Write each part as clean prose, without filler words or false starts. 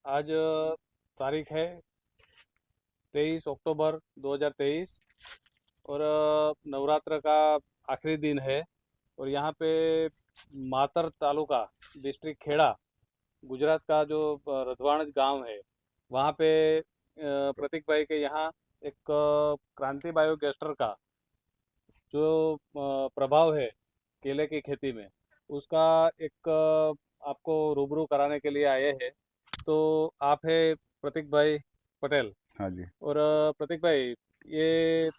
आज तारीख है 23 अक्टूबर 2023 और नवरात्र का आखिरी दिन है। और यहाँ पे मातर तालुका डिस्ट्रिक्ट खेड़ा गुजरात का जो रधवाण गांव है वहाँ पे प्रतीक भाई के यहाँ एक क्रांति बायोगैस्टर का जो प्रभाव है केले की खेती में उसका एक आपको रूबरू कराने के लिए आए हैं। तो आप है प्रतीक भाई पटेल। हाँ जी। और प्रतीक भाई, ये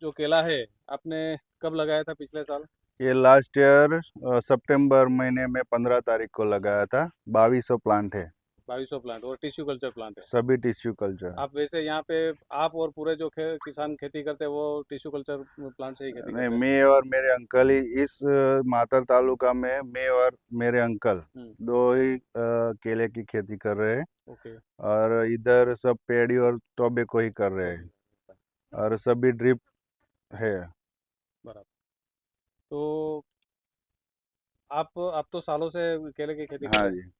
जो केला है आपने कब लगाया था पिछले साल? ये लास्ट ईयर सितंबर महीने में 15 तारीख को लगाया था। 2200 प्लांट है। 2200 प्लांट और टिश्यू कल्चर प्लांट है। सभी टिश्यू कल्चर। आप वैसे यहाँ पे आप और पूरे जो किसान खेती करते हैं वो टिश्यू कल्चर प्लांट से ही खेती नहीं, करते हैं? मैं और मेरे अंकल ही इस मातर तालुका में, मैं और मेरे अंकल दो ही केले की खेती कर रहे हैं। ओके। और इधर सब पेड़ी और टोबैको ही कर रहे हैं। और सभी ड्रिप है। बराबर। तो आप तो सालों से केले की खेती कर हाँ रहे हैं। जी।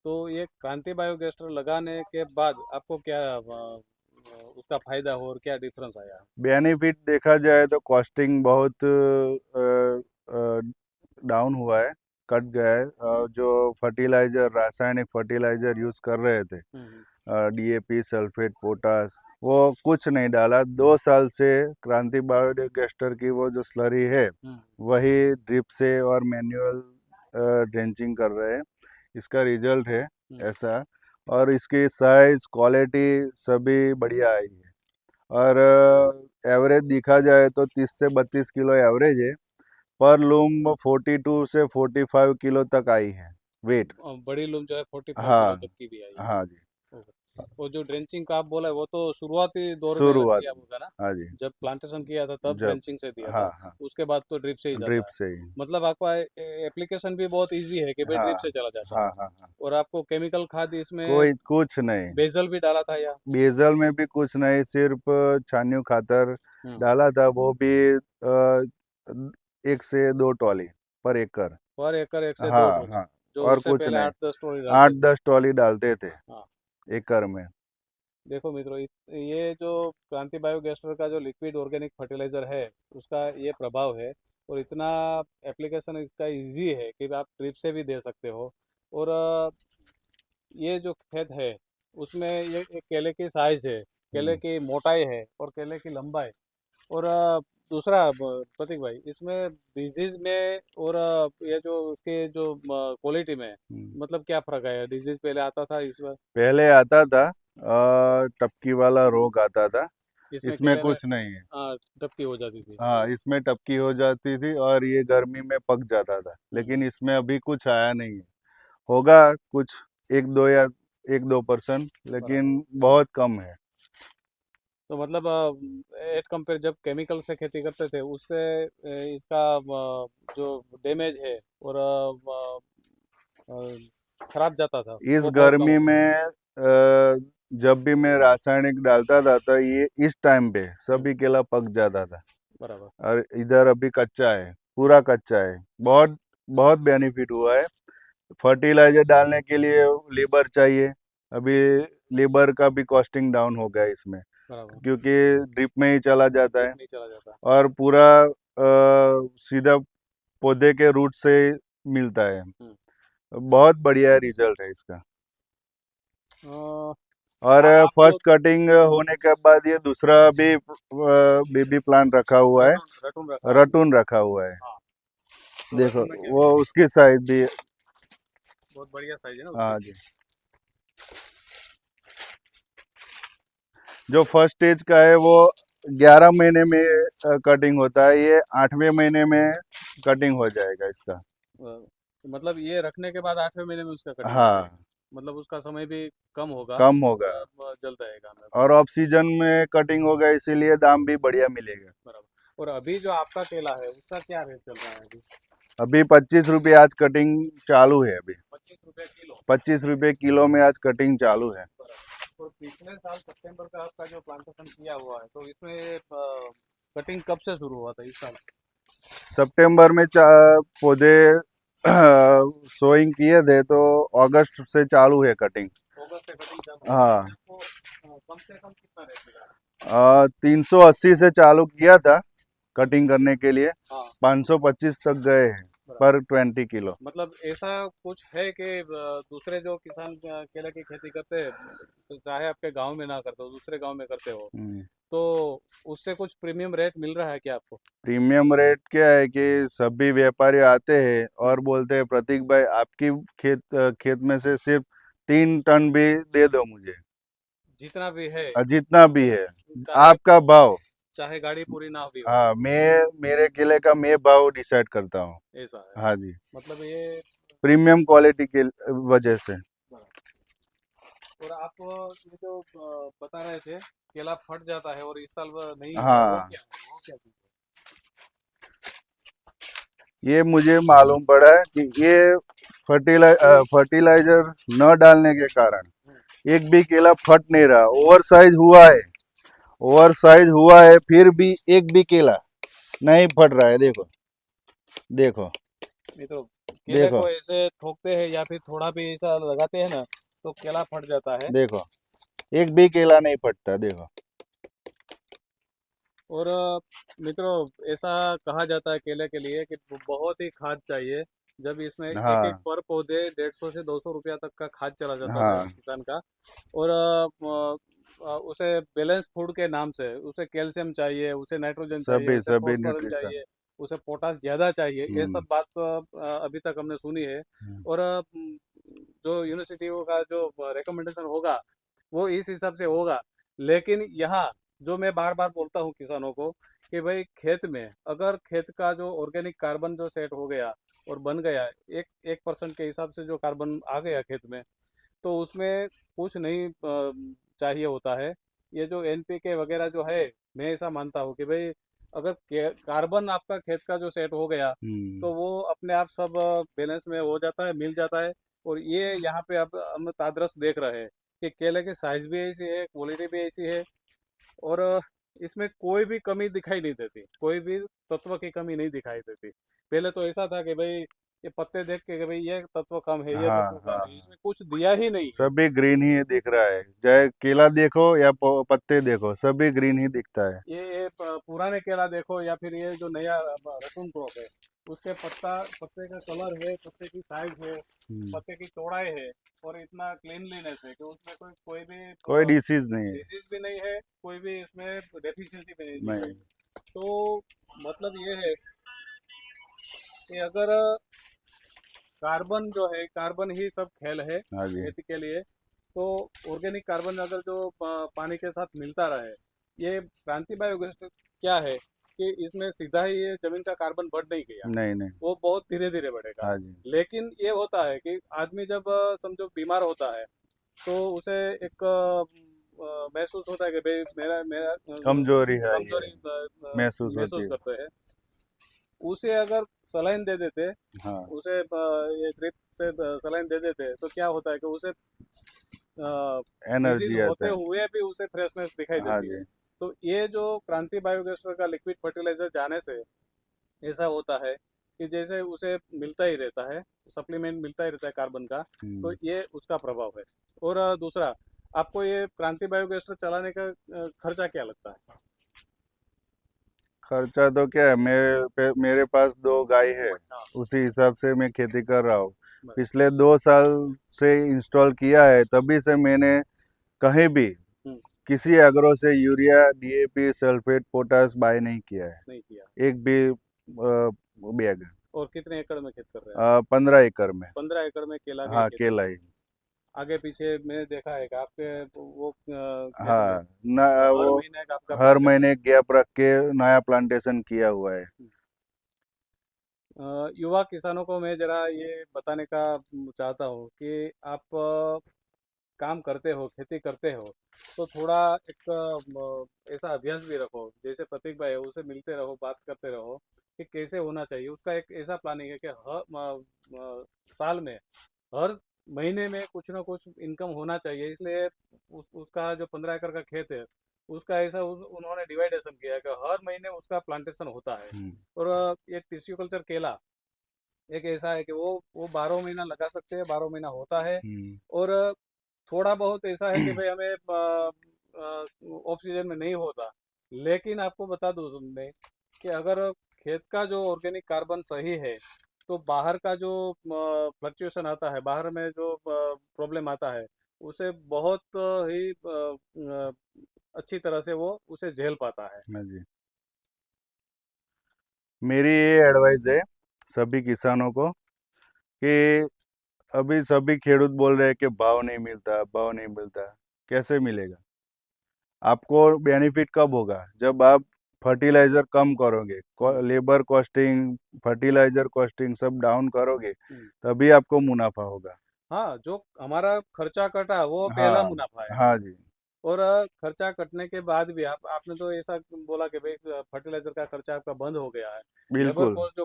तो ये क्रांति बायोगैस्टर लगाने के बाद आपको क्या उसका फायदा हो और क्या डिफरेंस आया? बेनिफिट देखा जाए तो कॉस्टिंग बहुत डाउन हुआ है, कट गया है। और जो फर्टिलाइजर, रासायनिक फर्टिलाइजर यूज कर रहे थे, हम्म। डीएपी, सल्फेट, पोटास, वो कुछ नहीं डाला। 2 साल से क्रांति बायोगैस्टर की वो जो स्लरी है हम्म। वही ड्रिप से और मैन्युअल ड्रेंचिंग कर रहे हैं। इसका रिजल्ट है ऐसा। और इसकी साइज, क्वालिटी सभी बढ़िया आई है। और एवरेज दिखा जाए तो 30 से 32 किलो एवरेज है। पर लूम 42 से 45 किलो तक आई है वेट। बड़ी लूम जो है 45 किलो हाँ। तक की भी आई है। हाँ जी। ओके। वो जो ड्रेंचिंग का आप बोला है वो तो शुरुआती दौर में किया शुरुआती। होगा ना? हाँ जी। जब प्लांटेशन किया था तब जब। ड्रेंचिंग से दिया हाँ था। हाँ। उसके बाद तो ड्रिप से ही ड्रिप जाता है। से ही। मतलब आपका एप्लीकेशन भी बहुत इजी है कि भाई हाँ ड्रिप से चला जाता है। हाँ हाँ हाँ। और आपको केमिकल खाद इसमें कोई कुछ नहीं। बेजल भी डाला था या? बेजल में भी कुछ नहीं, सिर्फ छानियों खातर हम्म। डाला था, वो भी 1 से 2 ट्रॉली पर एकड़। पर एकड़ 1 से 2 हाँ ट्रॉली हाँ। जो और उससे कुछ पहले नहीं। 8-10 ट्रॉली डालते आठ थे। दस ट्रॉली डालते थे हाँ। एकड़ में। देखो मित्रों, ये जो क्रांति बायोगैस्टर का जो लिक्विड ऑर्गेनिक फर्टिलाइजर है उसका ये प्रभाव है। और इतना एप्लीकेशन इसका इजी है कि आप ड्रिप से भी दे सकते हो। और ये जो खेत है उसमें ये एक केले की साइज है, केले हम्म। की मोटाई है और केले की लंबाई। और दूसरा प्रतीक भाई, इसमें डिजीज में और ये जो उसके जो क्वालिटी में हम्म। मतलब क्या फर्क है? डिजीज पहले आता था इस बार? पहले आता था, टपकी वाला रोग आता था। इसमें इसमें केले में कुछ नहीं है। टपकी हो जाती थी। हाँ, इसमें टपकी हो जाती थी और ये गर्मी में पक जाता था, हम्म। लेकिन इसमें अभी कुछ आया नहीं है। होगा कुछ 1-2%, बराबर। लेकिन बहुत कम है। तो मतलब एट कंपेयर जब केमिकल से खेती करते थे उससे इसका जो डैमेज है और खराब जाता था इस वो बहुत कम गर्मी हो। में जब भी मैं रासायनिक डालता था तो ये इस टाइम पे हम्म। सभी केला पक जाता था। बराबर। और इधर अभी कच्चा है, पूरा कच्चा है। बहुत बहुत बेनिफिट हुआ है। फर्टिलाइजर डालने के लिए लेबर चाहिए। अभी लेबर का भी कॉस्टिंग डाउन हो गया है इसमें, बराबर। क्योंकि ड्रिप में ही चला जाता ड्रिप है। नहीं चला जाता। और पूरा सीधा पौधे के रूट से मिलता है। हम्म। बहुत बढ़िया रिजल्ट है इसका। अ, और आप जो फर्स्ट कटिंग होने के बाद ये दूसरा भी बेबी प्लांट रखा हुआ है। रटून रटून रखा है आपने? रटून रखा हुआ है। हाँ। तो देखो, रटून में क्या वो क्या है? उसकी साइज भी। बहुत बढ़िया साइज है ना उसकी? हाँ जी। जो फर्स्ट स्टेज का है वो 11 महीने में कटिंग होता है। ये 8वें महीने में कटिंग हो जाएगा इसका। तो मतलब ये रखने के बाद 8वें महीने में उसका कटिंग हो हाँ, जाएगा? मतलब उसका समय भी कम होगा कम होगा। और जल्द आएगा हमें और बराबर। ऑफ सीजन में कटिंग होगा, इसीलिए दाम भी बढ़िया मिलेगा। बराबर। और अभी जो आपका केला है उसका क्या रेट चल रहा है अभी? अभी 25 रुपये आज कटिंग चालू है। अभी 25 रुपये किलो? 25 रुपये किलो में आज कटिंग चालू है। बराबर। और पिछले साल सितंबर का आपका जो प्लांटेशन किया हुआ है तो इसमें कटिंग कब से शुरू हुआ था इस साल? सितंबर में पौधे सोइंग किए थे तो अगस्त से चालू है कटिंग। अगस्त से कटिंग चालू है। हाँ। आपको कम से कम कितना रेट मिला? 380 से चालू किया था कटिंग करने के लिए, हाँ 525 तक गए हैं पर 20 किलो। मतलब ऐसा कुछ है कि दूसरे जो किसान केले की खेती करते हैं, तो चाहे आपके गांव में ना करते हो, दूसरे गांव में करते हो, हम्म। तो उससे कुछ प्रीमियम रेट मिल रहा है क्या आपको? प्रीमियम रेट क्या है कि सभी व्यापारी आते हैं और बोलते हैं प्रतीक भाई आपकी खेत में से सिर्फ 3 टन भी दे दो मुझे, जितना भी है, जितना भी है चाहे आपका भाव। चाहे गाड़ी पूरी ना भी हो, हाँ, मैं मेरे किले का मैं भाव डिसाइड करता हूँ। ऐसा है। हाँ जी, मतलब ये प्रीमियम क्वालिटी के वजह से। और आप ये जो बता रहे थे केला फट जाता है और इस साल वो नहीं हुआ, वो हाँ, क्या है? वो क्या चीज़ ये मुझे मालूम पड़ा है कि ये फर्टिलाइजर न डालने के कारण है? एक भी केला फट नहीं रहा, ओवर साइज हुआ है, फिर भी एक भी केला नहीं फट रहा है। देखो देखो नहीं तो केले देखो को ऐसे ठोकते हैं या फिर थोड़ा भी ऐसा लगाते हैं ना, तो केला फट जाता है। देखो, एक भी केला नहीं फटता, देखो। और मित्रों, ऐसा कहा जाता है केले के लिए कि बहुत ही खाद चाहिए। जब इसमें एक एक हाँ पर पौधे 150 से 200 रुपया तक का खाद चला जाता था हाँ, किसान का। और उसे बैलेंस फूड के नाम से उसे कैल्शियम चाहिए, उसे नाइट्रोजन चाहिए, सभी उसे सभी फॉस्फोरस न्यूट्रिशन। चाहिए, उसे पोटास ज़्यादा चाहिए। ये हम्म। सब बात तो अभी तक हमने सुनी है। और जो यूनिवर्सिटियों का जो रिकमेंडेशन होगा वो इस हिसाब से होगा। लेकिन यहाँ जो मैं बार बार बोलता हूँ किसानों को कि भाई खेत में अगर खेत का जो ऑर्गेनिक कार्बन जो सेट हो गया और बन गया, 1% के हिसाब से जो कार्बन आ गया खेत में, तो उसमें कुछ नहीं चाहिए होता है। ये जो एनपीके वगैरह जो है, मैं ऐसा मानता हूँ कि भाई अगर कार्बन आपका खेत का जो सेट हो गया, हम्म। तो वो अपने आप सब बैलेंस में हो जाता है, मिल जाता है। और ये यहाँ पे अब हम तादरस देख रहे हैं कि केले की साइज भी ऐसी है, क्वालिटी भी ऐसी है। और इसमें कोई भी कमी दिखाई नहीं देती, कोई भी तत्व की कमी नहीं दिखाई देती। पहले तो ऐसा था कि भाई ये पत्ते देख के कि भाई ये तत्व कम है, ये हाँ तत्व कम है, हाँ, इसमें कुछ दिया ही नहीं है। सभी ग्रीन ही दिख रहा है, चाहे केला देखो या पत्ते देखो, सभी ग्रीन ही दिखता है। ये पुराने केला देखो या फिर ये जो नया रसून क्रॉप है, उसके पत्ते का कलर है, पत्ते की साइज है, हम्म। पत्ते की चौड़ाई है, और इतना क्लीनलीनेस है कि उसमें कोई भी कोई डिसीज नहीं है। डिजीज भी नहीं है, कोई भी इसमें डेफिशिएंसी भी नहीं दिख नहीं। रही। तो मतलब ये है कि अगर कार्बन जो है, कार्बन ही सब खेल है हाँ जी। खेती के लिए, तो ऑर्गेनिक कार्बन अगर जो पानी के साथ मिलता रहे, ये क्रांति बायोगैस क्या है कि इसमें सीधा ही ये जमीन का कार्बन बढ़ नहीं गया, नहीं नहीं। वो बहुत धीरे धीरे बढ़ेगा। हाँ जी। लेकिन ये होता है कि आदमी जब समझो बीमार होता है, तो उसे एक महसूस होता है कि भाई मेरा मेरा कमजोरी है ये, कमजोरी महसूस होती महसूस है। करते हैं। उसे अगर सलाइन दे देते, हाँ, उसे ये ड्रिप से सलाइन दे देते, तो क्या होता है कि उसे डिजीज एनर्जी आता होते है। हुए भी उसे फ्रेशनेस दिखाई हाँ देती है। जी। तो ये जो क्रांति बायोगैस्टर का लिक्विड फर्टिलाइजर जाने से ऐसा होता है कि जैसे उसे मिलता ही रहता है, सप्लीमेंट मिलता ही रहता है कार्बन का। तो हम्म। ये उसका प्रभाव है। और दूसरा, आपको ये क्रांति बायोगैस्टर चलाने का खर्चा क्या लगता है? खर्चा तो क्या है, मेरे पास 2 गाय है, हाँ उसी हिसाब से मैं खेती कर रहा हूँ। बस। पिछले 2 साल से इंस्टॉल किया है, तभी से मैंने कहीं भी हम्म, किसी एग्रो से urea, DAP, sulphate, potash buy नहीं किया है, नहीं किया। एक भी बैग। और कितने एकड़ में खेत कर रहे हैं? 15 एकड़ में। 15 एकड़ में केला की हाँ, खेती केला है। ही। आगे पीछे मैंने देखा है कि आपके वो खेत में हाँ न, हर वो महीने का आपका हर प्लांटेशन महीने है। गैप रख के नया प्लांटेशन किया हुआ है। युवा किसानों को मैं जरा ये बताने का चाहता हूँ कि आप काम करते हो, खेती करते हो, तो थोड़ा एक ऐसा अभ्यास भी रखो। जैसे प्रतीक भाई है, उसे मिलते रहो, बात करते रहो कि कैसे होना चाहिए। उसका एक ऐसा प्लानिंग है कि साल में हर महीने में कुछ ना कुछ इनकम होना चाहिए। इसलिए उसका जो 15 एकड़ का खेत है, उसका ऐसा उन्होंने डिवाइडेशन किया है कि हर महीने उसका प्लांटेशन होता है। हम्म। और ये टिश्यू कल्चर केला एक ऐसा है कि वो 12 महीना लगा सकते हैं, 12 महीना होता है। हम्म। और थोड़ा बहुत ऐसा है कि भाई हमें ऑफ सीजन में नहीं होता, लेकिन आपको बता दूं सुनने कि अगर खेत का जो ऑर्गेनिक कार्बन सही है तो बाहर का जो फ्लक्चुएशन आता है, बाहर में जो प्रॉब्लम आता है, उसे बहुत ही अच्छी तरह से वो उसे झेल पाता है। हाँ जी। मेरी ये एडवाइस है सभी किसानों को कि अभी सभी खेडूत बोल रहे हैं कि भाव नहीं मिलता, भाव नहीं मिलता। कैसे मिलेगा? आपको बेनिफिट कब होगा? जब आप फर्टिलाइजर कम करोगे, लेबर कॉस्टिंग, फर्टिलाइजर कॉस्टिंग सब डाउन करोगे, हम्म। तभी आपको मुनाफा होगा। हाँ, जो हमारा खर्चा कटा वो पहला हाँ, मुनाफा है। हाँ जी, और खर्चा कटने के बाद भी आपने तो ऐसा बोला कि भाई फर्टिलाइजर का खर्चा आपका बंद हो गया है। लेबर बिल्कुल, कॉस्ट जो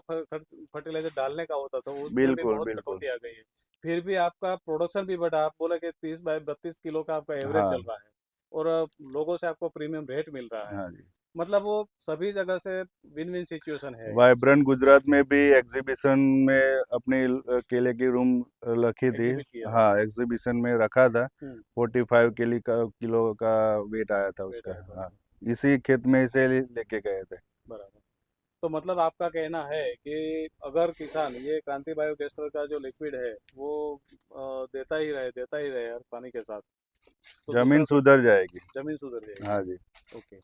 फर्टिलाइजर डालने का होता था उसमें भी बिल्कुल, बहुत बिल्कुल। कटौती आ गई है। फिर भी आपका प्रोडक्शन भी बढ़ा, आप बोले कि 30 बाई 32 किलो का आपका एवरेज चल हाँ, रहा है। और लोगों से आपको प्रीमियम रेट मिल रहा है। हाँ जी। मतलब वो सभी जगह से विन विन सिचुएशन है ये। वाइब्रेंट गुजरात में भी एग्जीबिशन में अपनी केले की रूम रखी थी। एग्जिबिट किया था। हाँ, एग्जीबिशन में रखा था। हम्म। 45 किलो का वेट आया था वेट उसका। आया था हाँ, उसका। इसी खेत में इसे लेके गए थे। बराबर। तो मतलब आपका कहना है कि अगर किसान ये क्रांति बायोगैस्टर का जो लिक्विड है वो देता ही रहे हर पानी के साथ, तो जमीन दूसरा तो सुधर जाएगी। जमीन सुधर जाएगी। हाँ जी, ओके।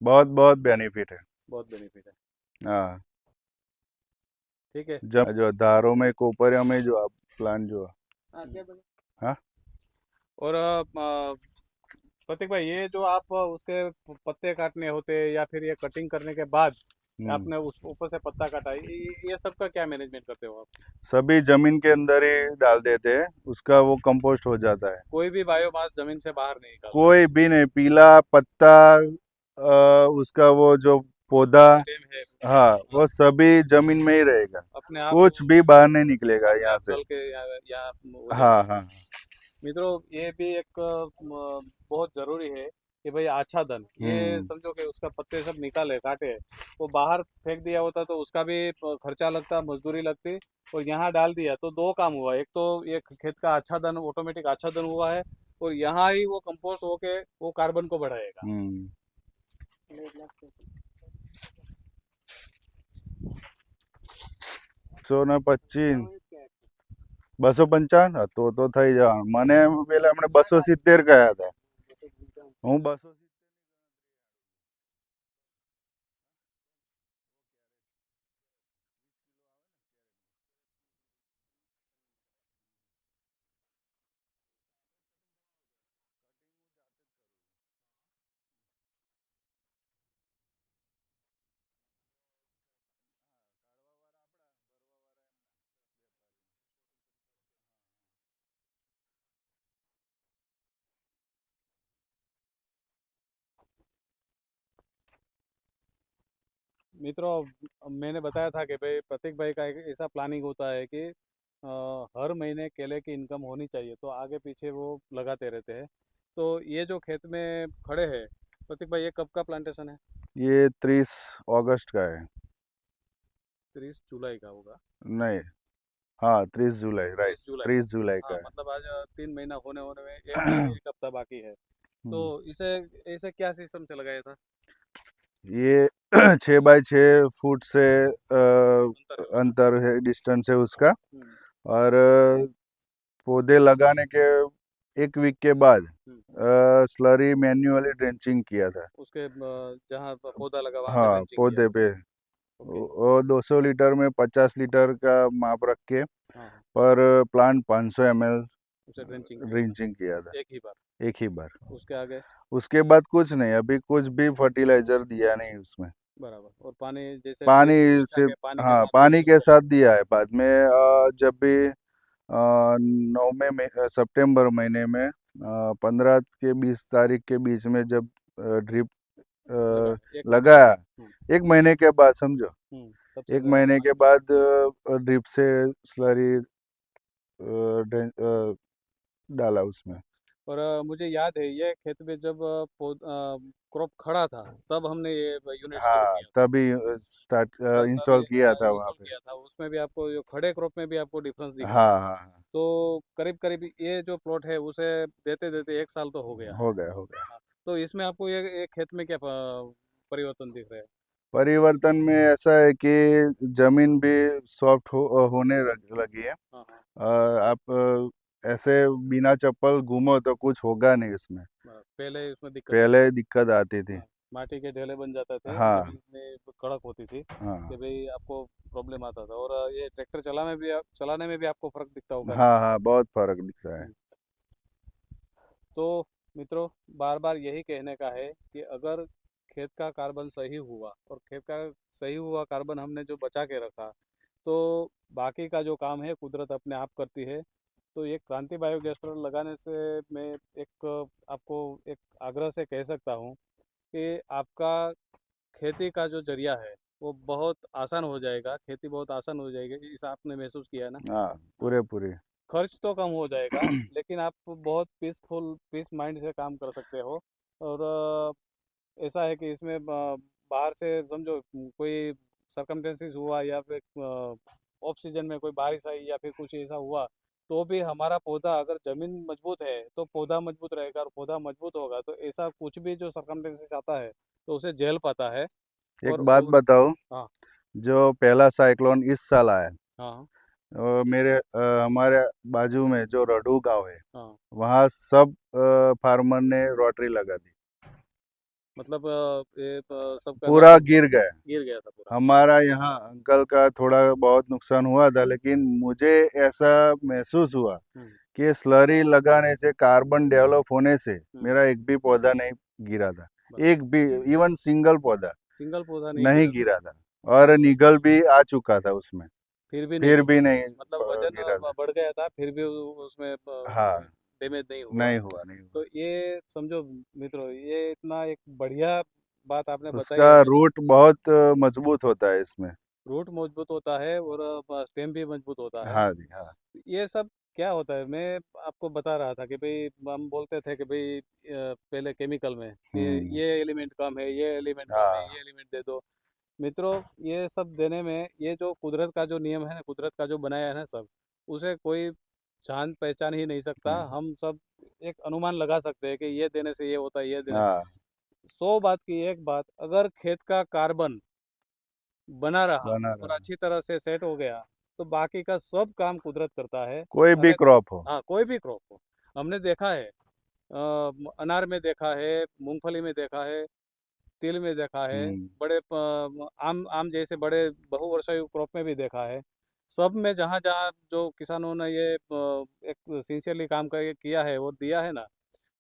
बहुत बहुत बेनिफिट है। बहुत बेनिफिट है। हाँ, ठीक है। जब जो धारों में कोपरिया में जो प्लांट जो हाँ, और प्रतीक भाई, ये जो आप उसके पत्ते काटने होते हैं या फिर ये कटिंग करने के बाद हम्म, आपने उस ऊपर से पत्ता काटा, ये सब का क्या मैनेजमेंट करते हो आप? सभी जमीन के अंदर ही डाल देते हैं, उसका वो कंपोस्ट हो जाता है। कोई भी बायोमास जमीन से बाहर नहीं निकालते हो? कोई भी नहीं, पीला पत्ता, उसका वो जो पौधा, स्टेम है। हाँ, हाँ, वो सभी जमीन में ही रहेगा। अपने आप कुछ भी बाहर नहीं निकलेगा अपने यहाँ आप से। गल के यहाँ हो हाँ, जाएगा। हाँ, मित्रों, ये भी एक बहुत जरूरी है कि भाई आच्छादन, ये हम्म, समझो कि उसका पत्ते सब निकाले काटे, वो बाहर फेंक दिया होता तो उसका भी खर्चा लगता, मजदूरी लगती। और यहाँ डाल दिया तो दो काम हुआ, एक तो ये खेत का आच्छादन, ऑटोमेटिक आच्छादन हुआ है, और यहाँ ही वो कंपोस्ट होके वो कार्बन को बढ़ाएगा। हम्म। 125, 255, તો થઈ જવાનું. મને પેલા હમણાં 270 ગયા હતા. હું 200, मित्रों, मैंने बताया था कि भाई प्रतीक भाई का एक ऐसा प्लानिंग होता है कि हर महीने केले की इनकम होनी चाहिए, तो आगे पीछे वो लगाते रहते हैं। तो ये जो खेत में खड़े हैं प्रतीक भाई, ये कब का प्लांटेशन है? ये 30 अगस्त का है। 30 जुलाई का होगा। नहीं, हाँ, 30 जुलाई, राइट। 30 जुलाई। 30 जुलाई हाँ, का है। मतलब आज 3 महीना होने होने में एक हफ्ता बाकी है। तो हम्म, इसे इसे क्या सिस्टम से लगाया था? ये 6 बाई 6 फुट से अंतर है उसका। अंतर है, डिस्टेंस है उसका। हम्म। और पौधे लगाने के 1 वीक के बाद हम्म। स्लरी मैन्युअली ड्रेंचिंग किया था। उसके जहाँ पौधा लगा वहाँ पे हाँ, ड्रेंचिंग किया पौधे था। पे। ओके। वो 200 लीटर में 50 लीटर का माप रख के हाँ हाँ, पर प्लांट 500 ml उसे ड्रेंचिंग किया था ड्रिंचिंग किया था, एक ही बार। एक ही बार। उसके आगे? उसके बाद कुछ नहीं, अभी कुछ भी फर्टिलाइजर दिया नहीं उसमें। बराबर। और पानी जैसे पानी आपने पूछा सिर्फ, कि पानी के हाँ, साथ पानी दिया के उसको। साथ दिया है बाद में। जब भी सितंबर महीने में 15 के 20 तारीख के बीच में जब ड्रिप लगा 1 महीने के लगाया, बाद। 1 महीने के बाद समझो, तब से 1 महीने के पानी दिया। बाद ड्रिप से स्लरी डाला उसमें। और मुझे याद है ये खेत में जब क्रॉप खड़ा था तब हमने ये यूनिट शुरू हाँ किया था। तभी स्टार्ट तब इंस्टॉल किया था वहाँ इंस्टॉल पे। किया था, उसमें भी आपको जो खड़े क्रॉप में भी आपको डिफरेंस दिख रहा हाँ है। हाँ हाँ, तो करीब करीब ये जो प्लॉट है उसे देते देते 1 साल तो हो गया है। हो गया हो गया। हाँ, तो इसमें आपको ये खेत में क्या परिवर्तन दिख रहे हैं? परिवर्तन में ऐसा है कि जमीन भी सॉफ्ट होने लगी है। हाँ हाँ। आप ऐसे बिना चप्पल घूमो तो कुछ होगा नहीं इसमें। पहले उसमें दिक्कत थी। पहले दिक्कत आती थी। हाँ, माटी के ढेले बन जाते थे, हाँ जमीन में कड़क होती थी कि हाँ भाई आपको प्रॉब्लम आता था। और ये ट्रैक्टर चलाने में भी आपको फर्क दिखता होगा ना? हाँ हाँ, बहुत फर्क दिखता है। हम्म। तो मित्रों, बार बार यही कहने का है कि अगर खेत का कार्बन सही हुआ और खेत का सही हुआ कार्बन हमने जो बचा के रखा, तो बाकी का जो काम है कुदरत अपने आप करती है। तो ये क्रांति बायोगैस लगाने से मैं एक आपको एक आग्रह से कह सकता हूँ कि आपका खेती का जो जरिया है वो बहुत आसान हो जाएगा, खेती बहुत आसान हो जाएगी, इस आपने महसूस किया है ना? हाँ हाँ, पूरे पूरे। खर्च तो कम हो जाएगा, लेकिन आप बहुत पीस माइंड से काम कर सकते हो। और ऐसा है कि इसमें बाहर से समझो कोई सरकमस्टेंसेस हुआ या फिर ऑफ सीजन में कोई बारिश आई या फिर कुछ ऐसा हुआ, तो भी हमारा पौधा अगर जमीन मजबूत है तो पौधा मजबूत रहेगा, और पौधा मजबूत होगा तो ऐसा कुछ भी जो सरकमस्टेंसेस आता है तो उसे झेल पाता है। एक बात और बताओ, हाँ जो पहला साइक्लोन इस साल आया, हाँ हमारे बाजू में जो रडू गांव है, हाँ। वहाँ सब फार्मर ने रोटरी लगा दी। मतलब ये सबका पूरा नाश गिर गया। गिर गया था पूरा। हमारा यहाँ अंकल का थोड़ा बहुत नुकसान हुआ था, लेकिन मुझे ऐसा महसूस हुआ हम्म कि स्लरी लगाने से, कार्बन डेवलप होने से हम्म। मेरा एक भी पौधा नहीं गिरा था। बराबर। एक भी, इवन सिंगल पौधा सिंगल पौधा नहीं नहीं गिरा था। गिरा था। और निगल भी आ चुका था उसमें, फिर भी नहीं फिर गिरा। भी नहीं मतलब वजन गिरा था। बढ़ गया था फिर भी उसमें हाँ, डैमेज नहीं हुआ। नहीं हुआ नहीं हुआ। तो ये समझो मित्रों, ये इतना एक बढ़िया बात आपने बताई उसका है मेरे। रूट बहुत मजबूत होता है इसमें। रूट मजबूत होता है और स्टेम भी मजबूत होता है। हाँ जी हाँ। ये सब क्या होता है, मैं आपको बता रहा था कि भाई हम बोलते थे कि भाई पहले केमिकल में कि हम्म। ये एलिमेंट कम है, ये एलिमेंट कम है, हाँ ये एलिमेंट दे दो। मित्रों, ये सब देने में ये जो कुदरत का जो नियम है ना, कुदरत का जो बनाया है ना सब, उसे कोई जान पहचान ही नहीं सकता। नहीं सर। हम सब एक अनुमान लगा सकते हैं कि ये देने से ये होता है, ये देने। हाँ, 100 बात की एक बात, अगर खेत का कार्बन बना रहा बना और रहा। अच्छी तरह से सेट हो गया तो बाकी का सब काम कुदरत करता है। कोई भी हमें, क्रॉप हो। हाँ, कोई भी क्रॉप हो। हमने देखा है, अनार में देखा है, मूंगफली में देखा है, तिल में देखा है, हम्म। बड़े आम आम जैसे बड़े बहुवर्षीय क्रॉप में भी देखा है। सब में जहाँ जहाँ जो किसानों ने ये एक सिंसियरली काम कर किया है और दिया है ना,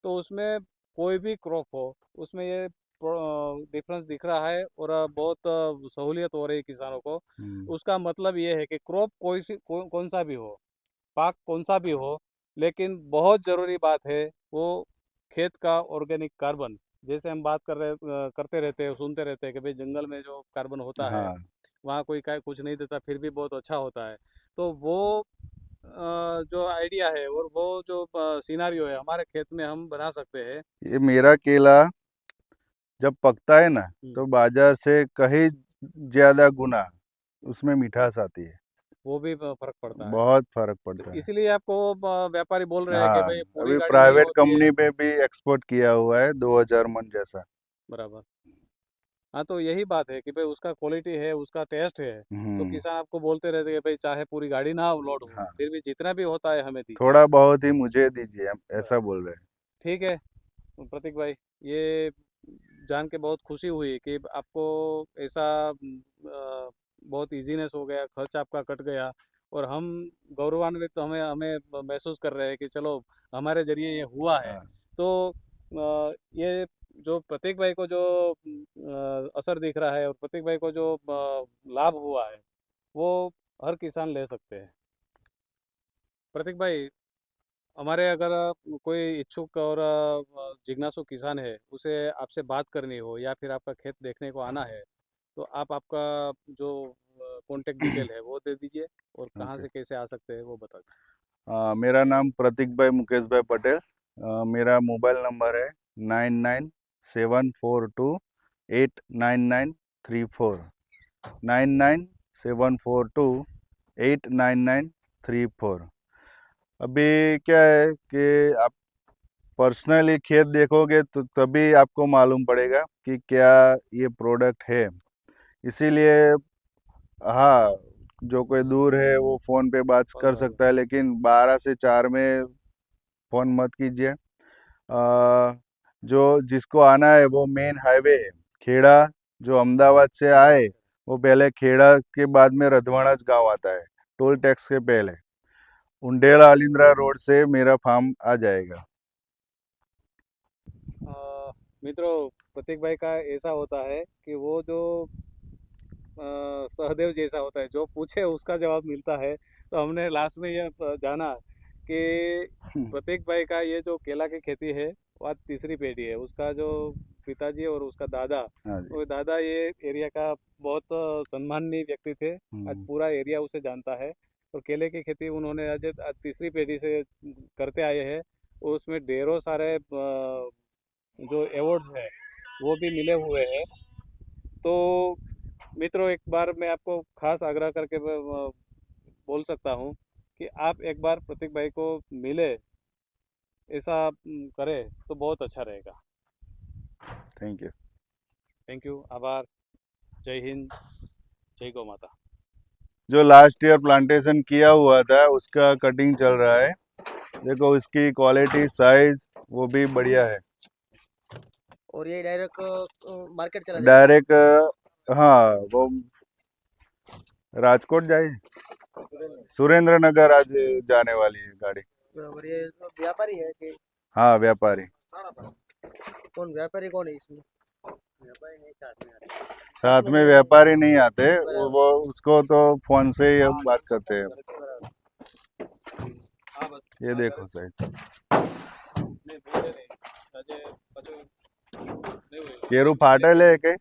तो उसमें कोई भी क्रॉप हो उसमें ये डिफरेंस दिख रहा है। और बहुत सहूलियत हो रही है किसानों को। हम्म। उसका मतलब ये है कि क्रॉप कौन सा भी हो, पाक कौन सा भी हो, लेकिन बहुत ज़रूरी बात है वो खेत का ऑर्गेनिक कार्बन। जैसे हम बात करते रहते हैं, सुनते रहते हैं कि भाई जंगल में जो कार्बन होता है हाँ, वहाँ कोई का कुछ नहीं देता फिर भी बहुत अच्छा होता है। तो वो जो आइडिया है और वो जो सिनारियो है हमारे खेत में हम बना सकते हैं। ये मेरा केला जब पकता है ना, हम्म, तो बाजार से कहीं ज्यादा गुना उसमें मिठास आती है। वो भी फर्क पड़ता है। बहुत फर्क तो पड़ता है। इसलिए आपको व्यापारी बोल रहे हैं कि हाँ, भाई पूरी अभी गाड़ी नहीं प्राइवेट होती है। कंपनी पे भी एक्सपोर्ट किया हुआ है 2000 मन जैसा। बराबर। हाँ, तो यही बात है कि भाई उसका क्वालिटी है, उसका टेस्ट है। तो हम्म। किसान आपको बोलते रहते हैं भाई चाहे पूरी गाड़ी ना लोड हो हाँ, फिर भी जितना भी होता है हमें दीजिए। थोड़ा बहुत ही मुझे दीजिए, हम ऐसा बराबर। बोल रहे हैं। ठीक है प्रतीक भाई, ये जान के बहुत खुशी हुई कि आपको ऐसा बहुत इजीनेस हो गया, खर्च आपका कट गया। और हम गौरवान्वित तो हमें हमें महसूस कर रहे हैं कि चलो हमारे जरिए ये हुआ है। हाँ तो ये जो प्रतीक भाई को जो असर दिख रहा है और प्रतीक भाई को जो लाभ हुआ है वो हर किसान ले सकते हैं। प्रतीक भाई, हमारे अगर कोई इच्छुक और जिज्ञासु किसान है, उसे आपसे बात करनी हो या फिर आपका खेत देखने को आना है, तो आप आपका जो कॉन्टेक्ट डिटेल है वो दे दीजिए और कहाँ ओके। से कैसे आ सकते हैं वो बता दीजिए। मेरा नाम प्रतीक भाई मुकेश भाई पटेल। मेरा मोबाइल नंबर है 9974289934 9974289934। अभी क्या है कि आप पर्सनली खेत देखोगे तो तभी आपको मालूम पड़ेगा कि क्या ये प्रोडक्ट है। इसीलिए हाँ, जो कोई दूर है वो फ़ोन पे बात कर सकता है, लेकिन 12 से 4 में फ़ोन मत कीजिए। जो जिसको आना है वो मेन हाईवे है खेड़ा, जो अहमदाबाद से आए वो पहले खेड़ा के बाद में रधवाड़ाज गांव आता है, टोल टैक्स के पहले उंडेला अलिंद्रा रोड से मेरा फार्म आ जाएगा। मित्रों, प्रतीक भाई का ऐसा होता है कि वो जो सहदेव जैसा होता है, जो पूछे उसका जवाब मिलता है। तो हमने लास्ट में ये जाना कि प्रतीक भाई का ये जो केला की खेती है वो आज तीसरी पीढ़ी है। उसका जो पिताजी और उसका दादा, हाँ जी। वो दादा ये एरिया का बहुत सम्माननीय व्यक्ति थे। आज पूरा एरिया उसे जानता है। और केले की खेती उन्होंने आज तीसरी पीढ़ी से करते आए हैं। और उसमें ढेरों सारे जो अवार्ड्स है वो भी मिले हुए हैं। तो मित्रों, एक बार मैं आपको खास आग्रह करके बोल सकता हूँ कि आप एक बार प्रतीक भाई को मिले, ऐसा करें तो बहुत अच्छा रहेगा। Thank you. थैंक यू, आभार। जय हिंद, जय गौ माता। जो लास्ट ईयर प्लांटेशन किया हुआ था उसका कटिंग चल रहा है। देखो इसकी क्वालिटी, साइज वो भी बढ़िया है। और ये डायरेक्ट मार्केट चला जाएगा। डायरेक्ट हाँ, वो राजकोट जाए, सुरेंद्र नगर आज जाने वाली है गाड़ी। और ये व्यापारी है कि हाँ, व्यापारी। कौन व्यापारी कौन है इसमें? साथ में व्यापारी नहीं आते, वो उसको तो फोन से ही हम बात करते हैं। ये देखो साइज, केरू फाटेल है के